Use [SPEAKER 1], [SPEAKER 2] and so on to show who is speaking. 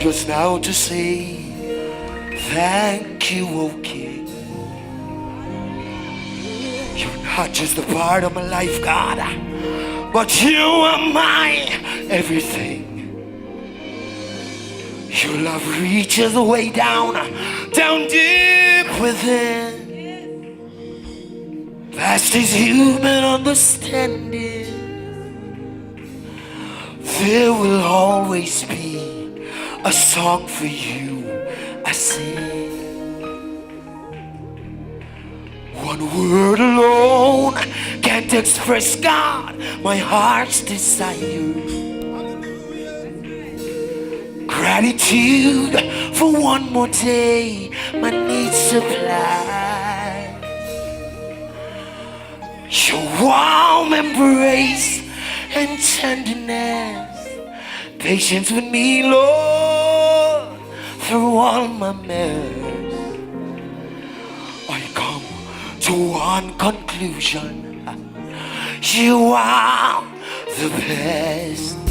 [SPEAKER 1] just now to say thank you, O King. You're not just a part of my life, God, but you are my everything. Your love reaches way down deep within. Past is human understanding. There will always be a song for you I sing. One word alone can't express, God, my heart's desire. Gratitude for one more day, my needs supplied. Your warm embrace and tenderness, patience with me, Lord, through all my mess. I come to one conclusion: you are the best.